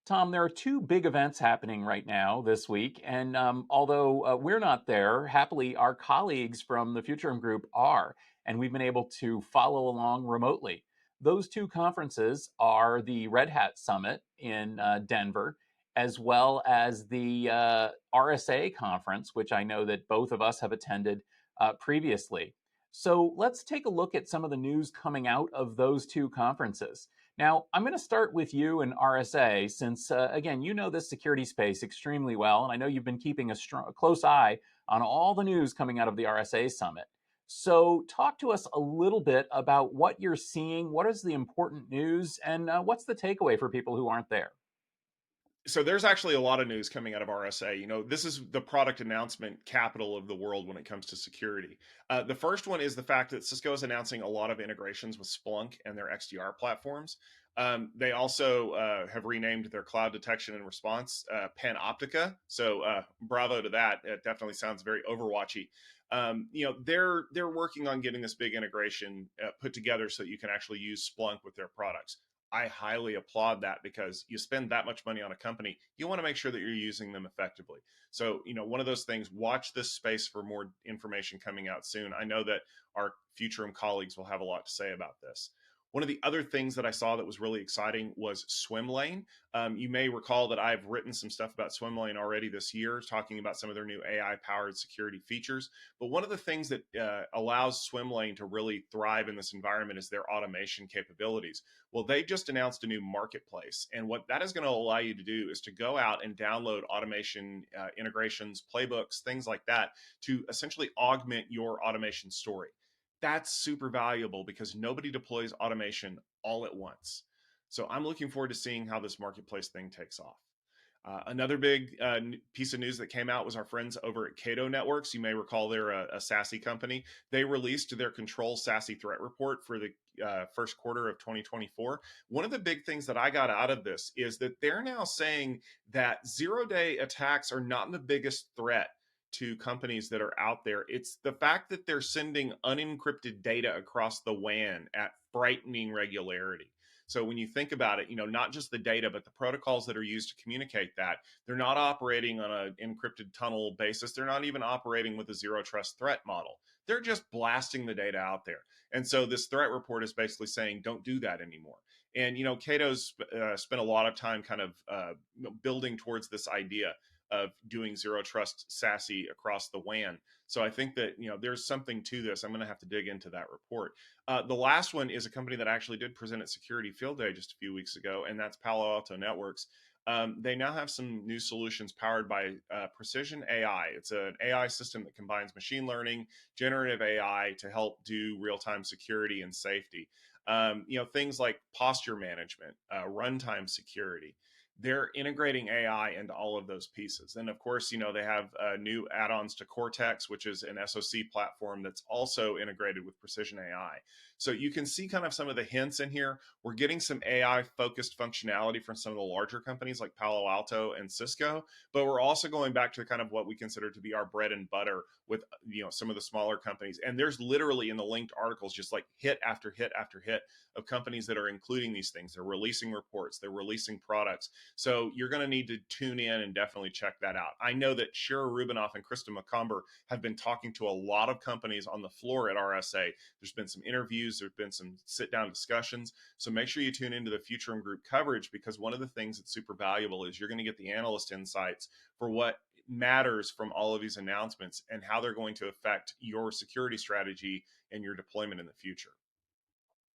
Tom, there are two big events happening right now this week. And although we're not there, happily, our colleagues from the Futurum Group are. And we've been able to follow along remotely. Those two conferences are the Red Hat Summit in Denver, as well as the RSA conference, which I know that both of us have attended previously. So let's take a look at some of the news coming out of those two conferences. Now, I'm going to start with you and RSA since, again, you know this security space extremely well, and I know you've been keeping a close eye on all the news coming out of the RSA summit. So, talk to us a little bit about what you're seeing, what is the important news, and what's the takeaway for people who aren't there? So there's actually a lot of news coming out of RSA. This is the product announcement capital of the world when it comes to security. The first one is the fact that Cisco is announcing a lot of integrations with Splunk and their XDR platforms. They also have renamed their cloud detection and response Panoptica. So bravo to that. It definitely sounds very Overwatchy. They're working on getting this big integration put together so that you can actually use Splunk with their products. I highly applaud that because you spend that much money on a company, you want to make sure that you're using them effectively. So, one of those things, watch this space for more information coming out soon. I know that our Futurum colleagues will have a lot to say about this. One of the other things that I saw that was really exciting was swim lane. You may recall that I've written some stuff about swim lane already this year, talking about some of their new AI powered security features. But one of the things that allows swim lane to really thrive in this environment is their automation capabilities. Well, they just announced a new marketplace. And what that is going to allow you to do is to go out and download automation integrations, playbooks, things like that to essentially augment your automation story. That's super valuable because nobody deploys automation all at once. So I'm looking forward to seeing how this marketplace thing takes off. Another big piece of news that came out was our friends over at Cato Networks. You may recall they're a SASE company. They released their Control SASE threat report for the first quarter of 2024. One of the big things that I got out of this is that they're now saying that zero-day attacks are not the biggest threat to companies that are out there. It's the fact that they're sending unencrypted data across the WAN at frightening regularity. So when you think about it, not just the data, but the protocols that are used to communicate that, they're not operating on an encrypted tunnel basis. They're not even operating with a zero trust threat model. They're just blasting the data out there. And so this threat report is basically saying, don't do that anymore. And, Cato's spent a lot of time kind of building towards this idea of doing zero trust SASE across the WAN. So I think that there's something to this. I'm going to have to dig into that report. The last one is a company that actually did present at Security Field Day just a few weeks ago, and that's Palo Alto Networks. They now have some new solutions powered by Precision AI. It's an AI system that combines machine learning, generative AI to help do real-time security and safety. Things like posture management, runtime security. They're integrating AI into all of those pieces. And of course, they have new add-ons to Cortex, which is an SOC platform that's also integrated with Precision AI. So you can see kind of some of the hints in here. We're getting some AI focused functionality from some of the larger companies like Palo Alto and Cisco, but we're also going back to kind of what we consider to be our bread and butter with some of the smaller companies. And there's literally in the linked articles just like hit after hit after hit of companies that are including these things. They're releasing reports, they're releasing products. So you're going to need to tune in and definitely check that out. I know that Shira Rubinoff and Krista McComber have been talking to a lot of companies on the floor at RSA. There's been some interviews, there's been some sit-down discussions. So make sure you tune into the Futurum Group coverage because one of the things that's super valuable is you're going to get the analyst insights for what matters from all of these announcements and how they're going to affect your security strategy and your deployment in the future.